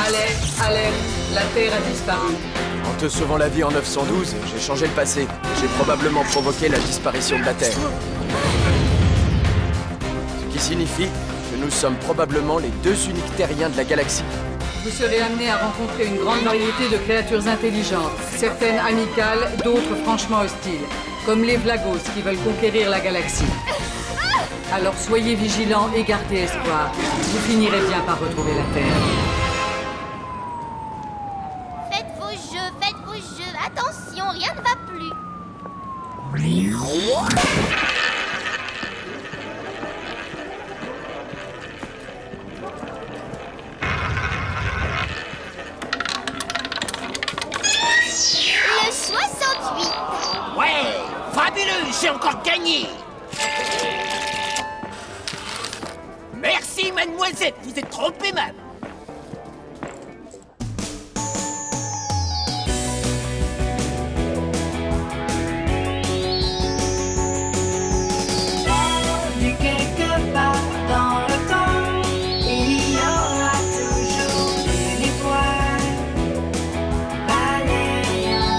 Alerte, la Terre a disparu. En te sauvant la vie en 912, j'ai changé le passé. J'ai probablement provoqué la disparition de la Terre. Ce qui signifie que nous sommes probablement les deux uniques terriens de la galaxie. Vous serez amené à rencontrer une grande variété de créatures intelligentes, certaines amicales, d'autres franchement hostiles, comme les Vlagos qui veulent conquérir la galaxie. Alors soyez vigilants et gardez espoir. Vous finirez bien par retrouver la Terre. Faites vos jeux, attention, rien ne va plus. Le 68. Ouais, fabuleux, j'ai encore gagné. Merci, mademoiselle, vous êtes trop aimable. Du quelque part dans le temps, il y aura toujours une étoile balayant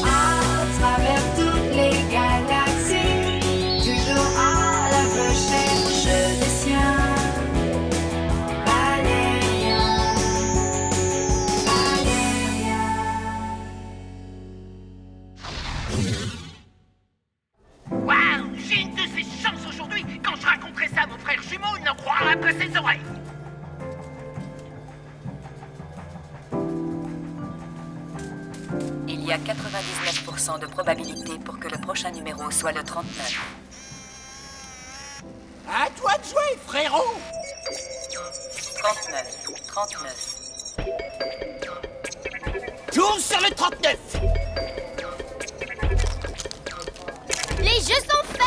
à travers toutes les galaxies, toujours à la recherche des siens. Balayant, balayant. Waouh, j'ai une de ces chances aujourd'hui. Quand je raconterai ça à mon frère jumeau, il n'en croira pas ses oreilles. Il y a 99% de probabilité pour que le prochain numéro soit le 39. À toi de jouer, frérot. 39, 39. Tous sur le 39. Les jeux sont faits.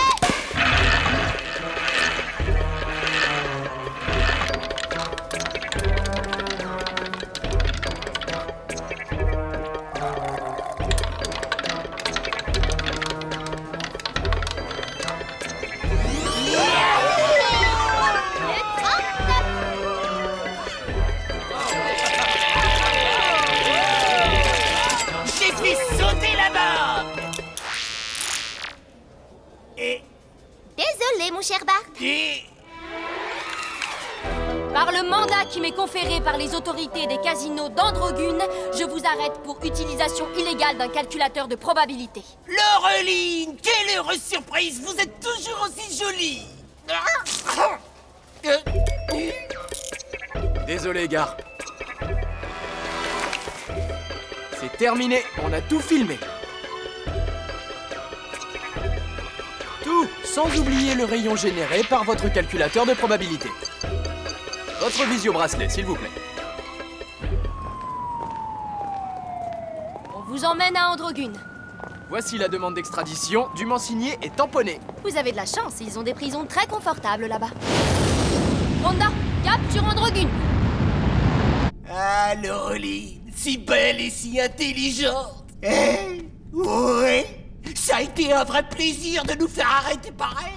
Le 39. J'ai fait sauter la barre. Désolé, mon cher Bart. Et... Par le mandat qui m'est conféré par les autorités des casinos d'Androgune, je vous arrête pour utilisation illégale d'un calculateur de probabilité. Laureline, quelle heureuse surprise. Vous êtes toujours aussi jolie. Désolé, gars. C'est terminé, on a tout filmé. Tout, sans oublier le rayon généré par votre calculateur de probabilité. Votre visio-bracelet, s'il vous plaît. On vous emmène à Androgune. Voici la demande d'extradition, dûment signée et tamponnée. Vous avez de la chance, ils ont des prisons très confortables là-bas. Honda, cap sur Androgune. Ah, Laureline, si belle et si intelligente. Ouais. Ça a été un vrai plaisir de nous faire arrêter pareil.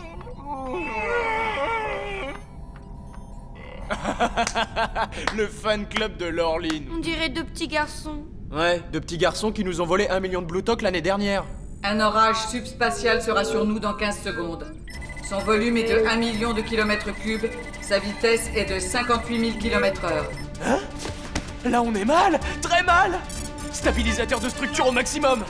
Le fan club de Laureline. On dirait deux petits garçons. Ouais, de petits garçons qui nous ont volé 1 million de Bluetoc l'année dernière. Un orage subspatial sera sur nous dans 15 secondes. Son volume est de 1 million de kilomètres cubes. Sa vitesse est de 58 000 km/h. Hein? Là on est mal, très mal. Stabilisateur de structure au maximum.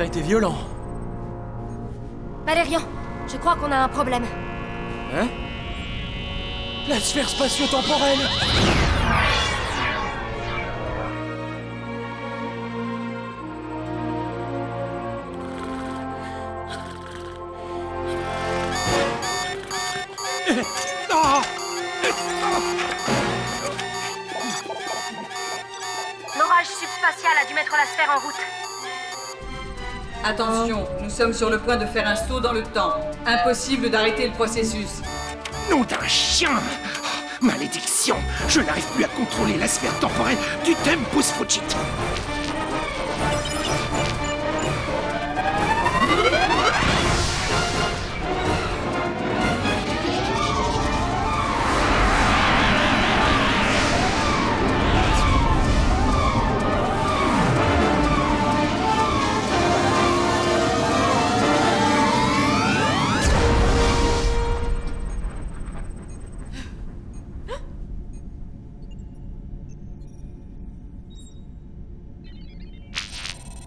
été violent. Valérian, je crois qu'on a un problème. Hein? La sphère spatio-temporelle! L'orage subspatial a dû mettre la sphère en route. Attention, nous sommes sur le point de faire un saut dans le temps. Impossible d'arrêter le processus. Nom d'un chien! Malédiction! Je n'arrive plus à contrôler la sphère temporelle du Tempus Fugit.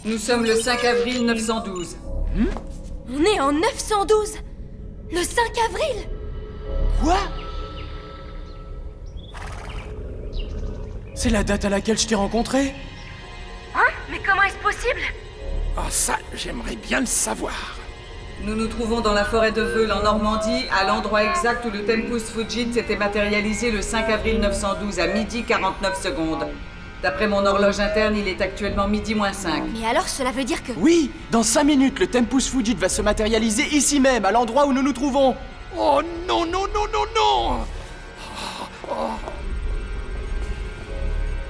Nous sommes le 5 avril 912. On est en 912. Le 5 avril. Quoi? C'est la date à laquelle je t'ai rencontré? Hein? Mais comment est-ce possible? Oh, ça, j'aimerais bien le savoir. Nous nous trouvons dans la forêt de Veule en Normandie, à l'endroit exact où le Tempus Fugit s'était matérialisé le 5 avril 912 à midi 49 secondes. D'après mon horloge interne, il est actuellement midi moins 5. Mais alors cela veut dire que... Oui, dans 5 minutes, le Tempus Fugit va se matérialiser ici même, à l'endroit où nous nous trouvons. Oh non, non, non, non, non!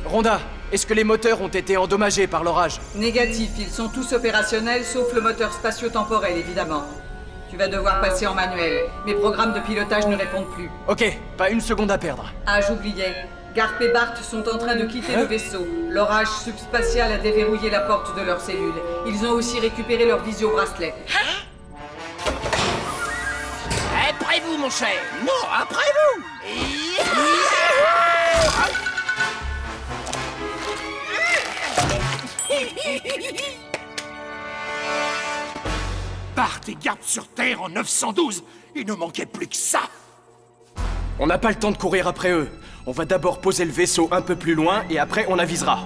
Rhonda, est-ce que les moteurs ont été endommagés par l'orage? Négatif, ils sont tous opérationnels, sauf le moteur spatio-temporel, évidemment. Tu vas devoir passer en manuel. Mes programmes de pilotage ne répondent plus. Ok, pas une seconde à perdre. Ah, j'oubliais. Garp et Bart sont en train de quitter le vaisseau. L'orage subspatial a déverrouillé la porte de leur cellule. Ils ont aussi récupéré leur visio-bracelet. Après vous, mon cher! Non, après vous! Bart et Garp sur Terre en 912! Il ne manquait plus que ça! On n'a pas le temps de courir après eux. On va d'abord poser le vaisseau un peu plus loin et après on avisera.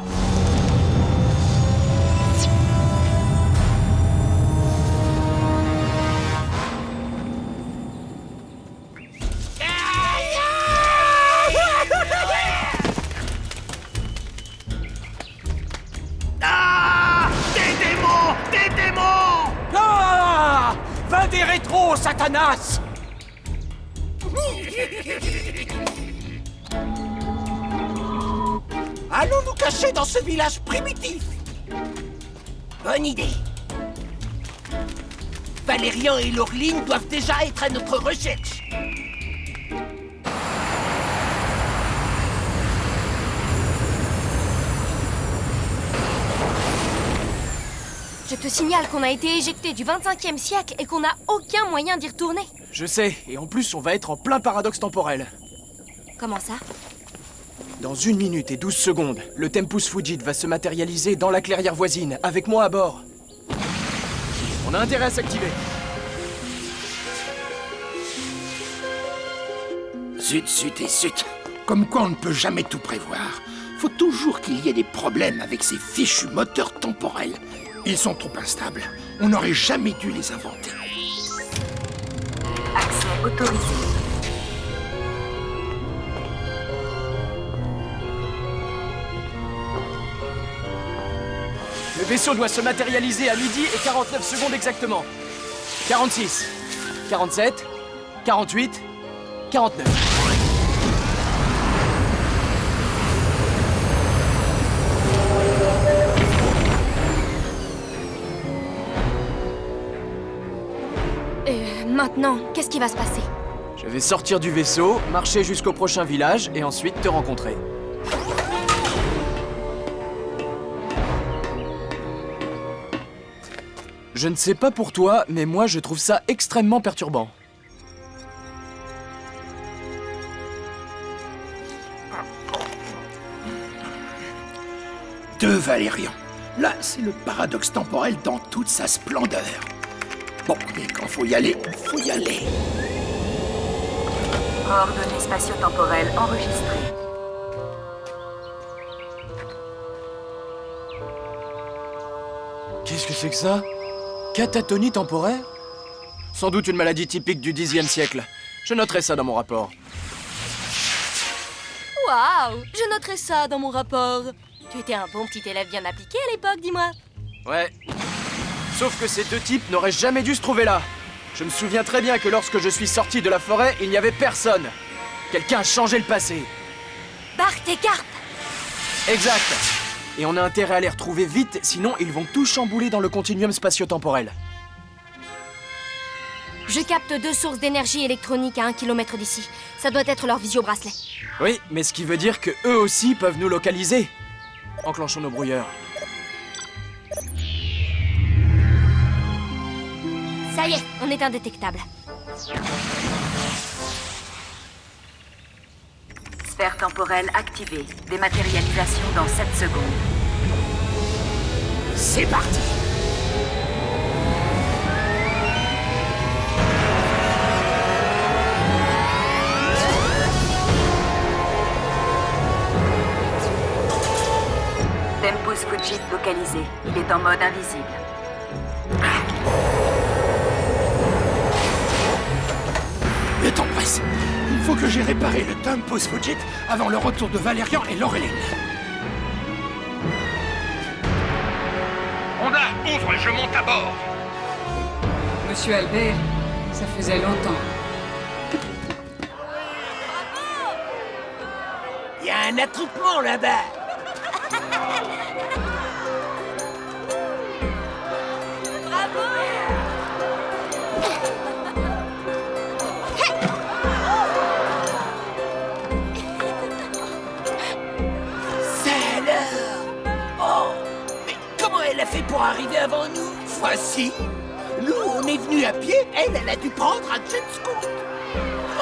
Ah! Des démons! Des démons! Ah! Va des rétros, Satanas! Allons nous cacher dans ce village primitif. Bonne idée. Valérian et Laureline doivent déjà être à notre recherche. Je te signale qu'on a été éjecté du 25e siècle et qu'on n'a aucun moyen d'y retourner. Je sais, et en plus on va être en plein paradoxe temporel. Comment ça? Dans 1 minute et 12 secondes, le Tempus Fugit va se matérialiser dans la clairière voisine, avec moi à bord. On a intérêt à s'activer. Zut, zut et zut. Comme quoi on ne peut jamais tout prévoir. Faut toujours qu'il y ait des problèmes avec ces fichus moteurs temporels. Ils sont trop instables. On n'aurait jamais dû les inventer. Accès autorisé. Le vaisseau doit se matérialiser à midi et 49 secondes exactement. 46, 47, 48, 49. Maintenant, qu'est-ce qui va se passer? Je vais sortir du vaisseau, marcher jusqu'au prochain village et ensuite te rencontrer. Je ne sais pas pour toi, mais moi je trouve ça extrêmement perturbant. Deux Valérian. Là, c'est le paradoxe temporel dans toute sa splendeur. Bon, et quand faut y aller, faut y aller. Coordonnées spatio-temporelles enregistrées. Qu'est-ce que c'est que ça? Catatonie temporaire? Sans doute une maladie typique du Xe siècle. Je noterai ça dans mon rapport. Waouh! Je noterai ça dans mon rapport. Tu étais un bon petit élève bien appliqué à l'époque, dis-moi. Ouais. Sauf que ces deux types n'auraient jamais dû se trouver là. Je me souviens très bien que lorsque je suis sorti de la forêt, il n'y avait personne. Quelqu'un a changé le passé. Bart et Garp! Exact. Et on a intérêt à les retrouver vite, sinon ils vont tout chambouler dans le continuum spatio-temporel. Je capte 2 sources d'énergie électronique à 1 km d'ici. Ça doit être leur visio-bracelet. Oui, mais ce qui veut dire que eux aussi peuvent nous localiser. Enclenchons nos brouilleurs. Ça y est, on est indétectable. Sphère temporelle activée. Dématérialisation dans 7 secondes. C'est parti. Tempus Fugit localisé. Il est en mode invisible. Le temps presse. Il faut que j'ai réparé le Tempus Fugit avant le retour de Valérian et Laureline. Honda, ouvre, je monte à bord. Monsieur Albert, ça faisait longtemps. Il y a un attroupement là-bas. Elle a fait pour arriver avant nous? Voici. Nous, on est venus à pied, elle a dû prendre un jet scoot.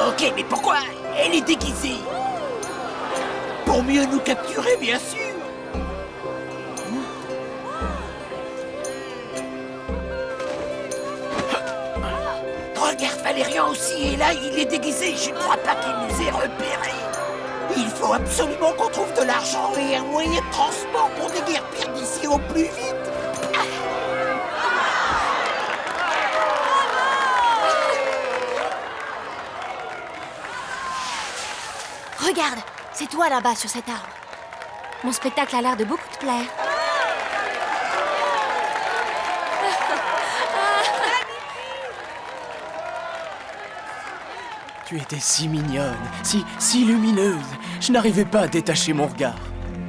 Ok, mais pourquoi? Elle est déguisée. Pour mieux nous capturer, bien sûr. Regarde, Valérian aussi est là, il est déguisé. Je ne crois pas qu'il nous ait repérés. Il faut absolument qu'on trouve de l'argent et un moyen de transport pour déguerpir d'ici au plus vite. Regarde, c'est toi là-bas sur cet arbre. Mon spectacle a l'air de beaucoup te plaire. Tu étais si mignonne, si lumineuse. Je n'arrivais pas à détacher mon regard.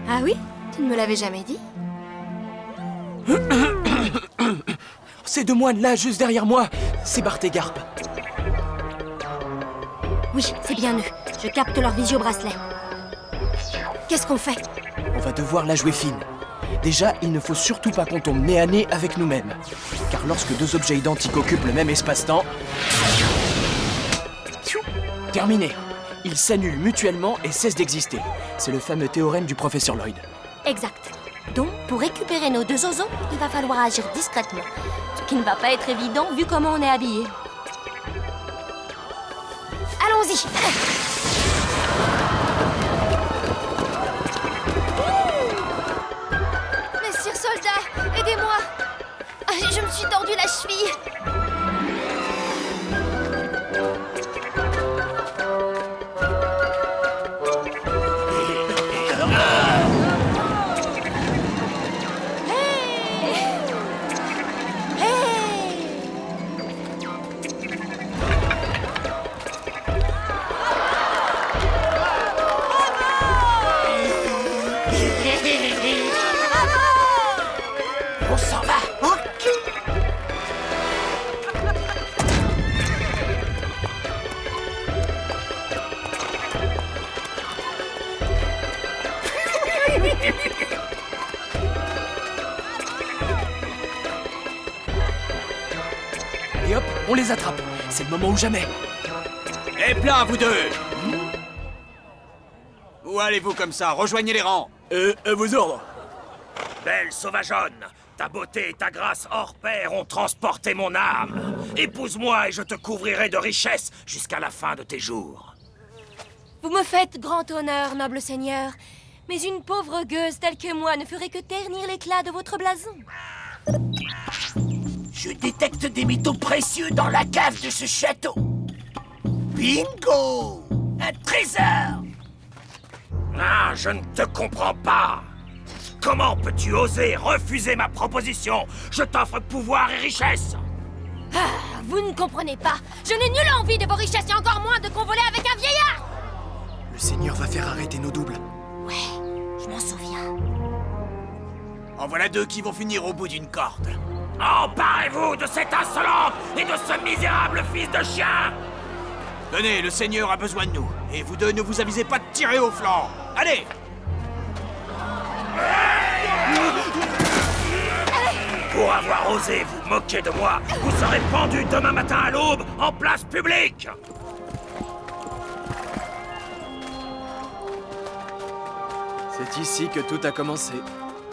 Ah oui? Tu ne me l'avais jamais dit? Ces deux moines là, juste derrière moi, c'est Bart et Garp. Oui, c'est bien eux. Je capte leur visio-bracelet. Qu'est-ce qu'on fait? On va devoir la jouer fine. Déjà, il ne faut surtout pas qu'on tombe nez à nez avec nous-mêmes. Car lorsque deux objets identiques occupent le même espace-temps... Terminé. Ils s'annulent mutuellement et cessent d'exister. C'est le fameux théorème du professeur Lloyd. Exact. Donc, pour récupérer nos deux oiseaux, il va falloir agir discrètement. Ce qui ne va pas être évident vu comment on est habillés. Allons-y! Messieurs soldats, aidez-moi! Je me suis tordu la cheville. On s'en va. Ok. Et hop, on les attrape. C'est le moment ou jamais. Et plat, vous deux. Où allez-vous comme ça? Rejoignez les rangs. À vos ordres. Belle sauvageonne, ta beauté et ta grâce hors pair ont transporté mon âme. Épouse-moi et je te couvrirai de richesses jusqu'à la fin de tes jours. Vous me faites grand honneur, noble seigneur. Mais une pauvre gueuse telle que moi ne ferait que ternir l'éclat de votre blason. Je détecte des métaux précieux dans la cave de ce château. Bingo! Un trésor! Ah, je ne te comprends pas. Comment peux-tu oser refuser ma proposition? Je t'offre pouvoir et richesse. Ah, vous ne comprenez pas. Je n'ai nulle envie de vos richesses et encore moins de convoler avec un vieillard. Le Seigneur va faire arrêter nos doubles. Ouais, je m'en souviens. En voilà deux qui vont finir au bout d'une corde. Emparez-vous de cette insolente et de ce misérable fils de chien! Tenez, le Seigneur a besoin de nous. Et vous deux, ne vous avisez pas de tirer au flanc. Allez! Pour avoir osé vous moquer de moi, vous serez pendu demain matin à l'aube en place publique! C'est ici que tout a commencé.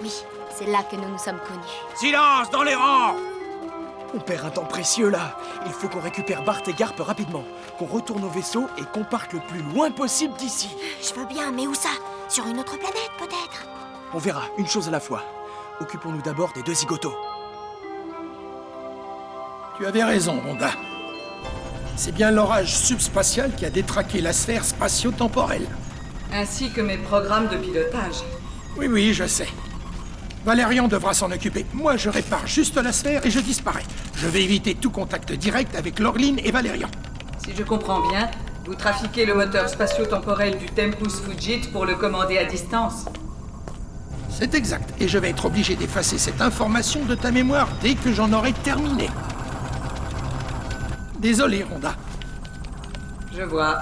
Oui, c'est là que nous nous sommes connus. Silence dans les rangs! On perd un temps précieux là. Il faut qu'on récupère Bart et Garp rapidement, qu'on retourne au vaisseau et qu'on parte le plus loin possible d'ici. Je veux bien, mais où ça? Sur une autre planète, peut-être? On verra, une chose à la fois. Occupons-nous d'abord des deux zigotos. Tu avais raison, Honda. C'est bien l'orage subspatial qui a détraqué la sphère spatio-temporelle. Ainsi que mes programmes de pilotage. Oui, je sais. Valérian devra s'en occuper. Moi, je répare juste la sphère et je disparais. Je vais éviter tout contact direct avec Lorline et Valérian. Si je comprends bien, vous trafiquez le moteur spatio-temporel du Tempus Fugit pour le commander à distance. C'est exact. Et je vais être obligé d'effacer cette information de ta mémoire dès que j'en aurai terminé. Désolé, Honda. Je vois.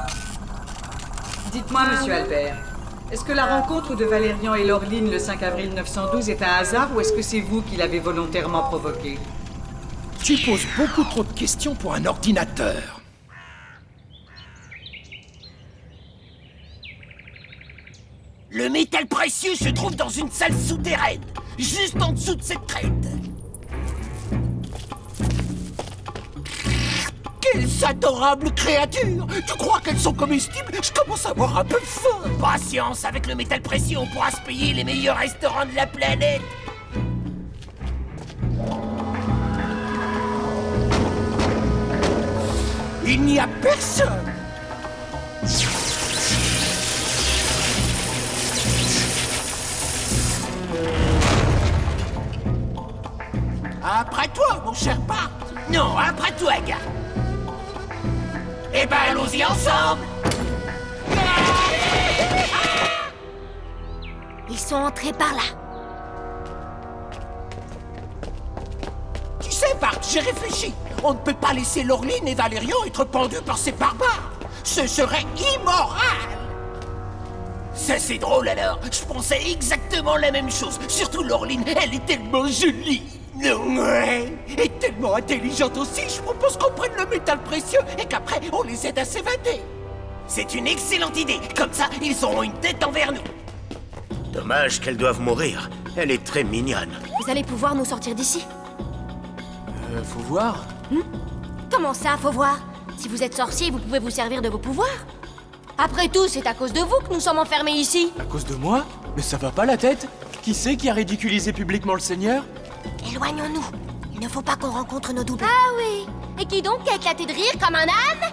Dites-moi, monsieur Albert, est-ce que la rencontre de Valérian et Lorline le 5 avril 912 est un hasard ou est-ce que c'est vous qui l'avez volontairement provoqué? Tu poses beaucoup trop de questions pour un ordinateur. Le métal précieux se trouve dans une salle souterraine, juste en dessous de cette crête. Quelles adorables créatures! Tu crois qu'elles sont comestibles? Je commence à avoir un peu faim. Patience, avec le métal précieux, on pourra se payer les meilleurs restaurants de la planète. Il n'y a personne. Après toi, mon cher Bart. Non, après toi, gars. Eh ben, allons-y ensemble. Ils sont entrés par là. Tu sais, Bart, j'ai réfléchi. On ne peut pas laisser Lorline et Valérian être pendus par ces barbares. Ce serait immoral. Ça, c'est drôle alors. Je pensais exactement la même chose. Surtout Lorline, elle est tellement jolie. Ouais, et tellement intelligente aussi. Je propose qu'on prenne le métal précieux et qu'après, on les aide à s'évader. C'est une excellente idée. Comme ça, ils auront une tête envers nous. Dommage qu'elles doivent mourir. Elle est très mignonne. Vous allez pouvoir nous sortir d'ici? Faut voir. Comment ça, faut voir? Si vous êtes sorcier, vous pouvez vous servir de vos pouvoirs. Après tout, c'est à cause de vous que nous sommes enfermés ici. À cause de moi? Mais ça va pas la tête? Qui c'est qui a ridiculisé publiquement le Seigneur? Éloignons-nous. Il ne faut pas qu'on rencontre nos doubles. Ah oui. Et qui donc a éclaté de rire comme un âne?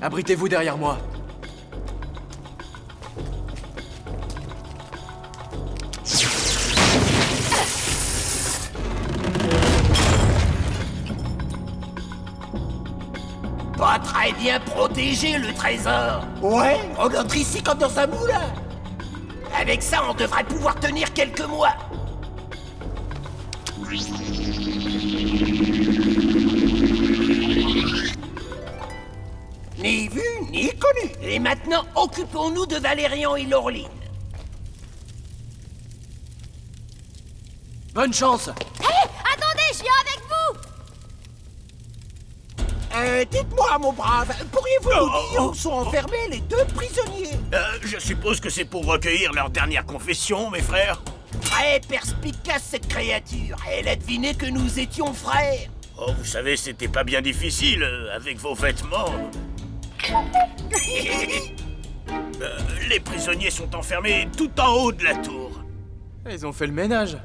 Abritez-vous derrière moi. Pas très bien protégé, le trésor. Ouais, on entre ici comme dans un moulin. Avec ça, on devrait pouvoir tenir quelques mois. Ni vu, ni connu. Et maintenant, occupons-nous de Valérian et Lorline. Bonne chance! Hé, attendez, je viens avec vous. Dites-moi, mon brave, pourriez-vous nous dire où sont enfermés les 2 prisonniers? Je suppose que c'est pour recueillir leur dernière confession, mes frères. Très perspicace, cette créature. Elle a deviné que nous étions frères. Oh, vous savez, c'était pas bien difficile, avec vos vêtements. Les prisonniers sont enfermés tout en haut de la tour. Ils ont fait le ménage.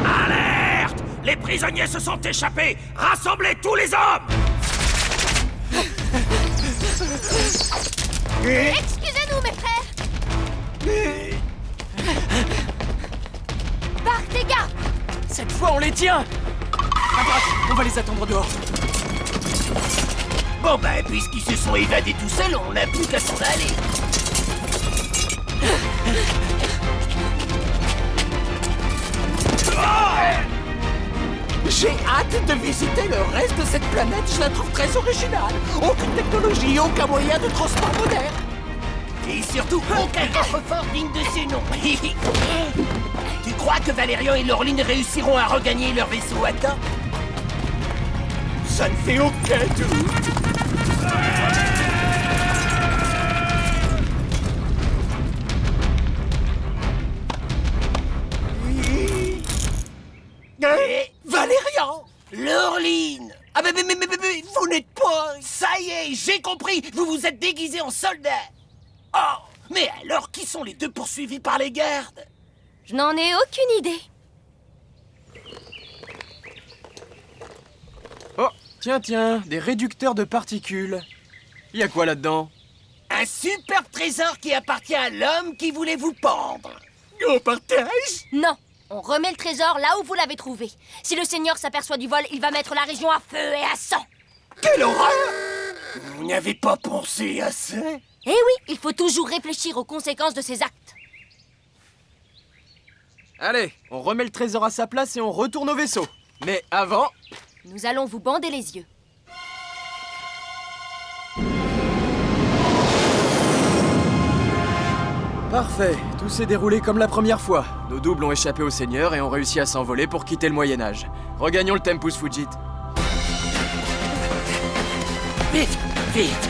Alerte! Les prisonniers se sont échappés! Rassemblez tous les hommes! Excusez-nous, mes frères. Partez, garde. Cette fois, on les tient! À droite, on va les attendre dehors. Bon bah, puisqu'ils se sont évadés tout seuls, on n'a plus qu'à s'en aller. J'ai hâte de visiter le reste de cette planète, je la trouve très originale. Aucune technologie, aucun moyen de transport moderne. Et surtout, aucun coffre-fort digne de ces noms. Tu crois que Valérian et Laureline réussiront à regagner leur vaisseau à temps? Ça ne fait aucun doute. Valérian! Laureline! Ah mais vous n'êtes pas... Ça y est, j'ai compris! Vous vous êtes déguisés en soldats! Oh! Mais alors, qui sont les 2 poursuivis par les gardes? Je n'en ai aucune idée. Oh, tiens, des réducteurs de particules. Y a quoi là-dedans? Un super trésor qui appartient à l'homme qui voulait vous pendre. On partage? Non, on remet le trésor là où vous l'avez trouvé. Si le Seigneur s'aperçoit du vol, il va mettre la région à feu et à sang. Quelle horreur! Vous n'avez pas pensé à ça? Eh oui, il faut toujours réfléchir aux conséquences de ses actes. Allez, on remet le trésor à sa place et on retourne au vaisseau. Mais avant... Nous allons vous bander les yeux. Parfait, tout s'est déroulé comme la première fois. Nos doubles ont échappé au Seigneur et ont réussi à s'envoler pour quitter le Moyen-Âge. Regagnons le Tempus Fugit. Vite, vite!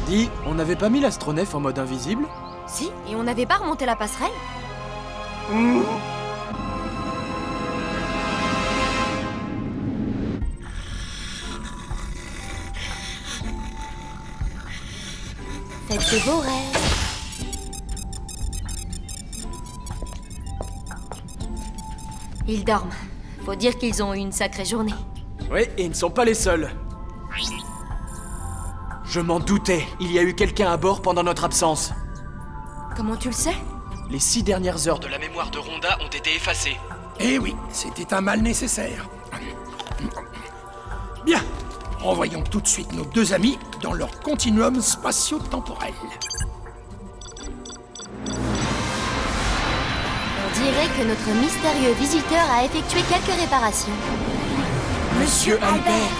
Dis, on n'avait pas mis l'astronef en mode invisible? Si, et on n'avait pas remonté la passerelle? Faites de vos rêves. Ils dorment. Faut dire qu'ils ont eu une sacrée journée. Oui, et ils ne sont pas les seuls. Je m'en doutais, il y a eu quelqu'un à bord pendant notre absence. Comment tu le sais? Les 6 dernières heures de la mémoire de Rhonda ont été effacées. Eh oui, c'était un mal nécessaire. Bien, renvoyons tout de suite nos 2 amis dans leur continuum spatio-temporel. On dirait que notre mystérieux visiteur a effectué quelques réparations. Monsieur Albert!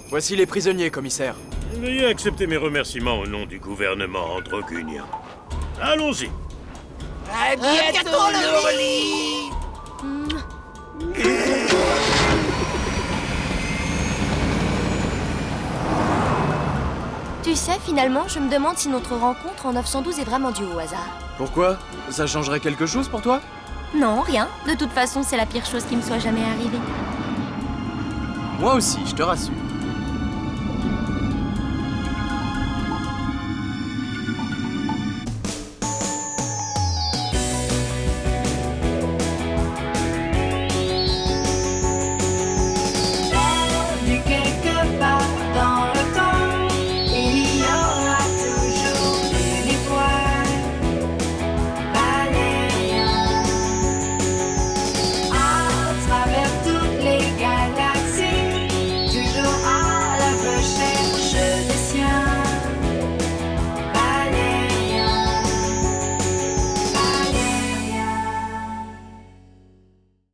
Voici les prisonniers, commissaire. Veuillez accepter mes remerciements au nom du gouvernement androgunien. Allons-y. À bientôt, Laureline! Tu sais, finalement, je me demande si notre rencontre en 912 est vraiment due au hasard. Pourquoi? Ça changerait quelque chose pour toi? Non, rien. De toute façon, c'est la pire chose qui me soit jamais arrivée. Moi aussi, je te rassure.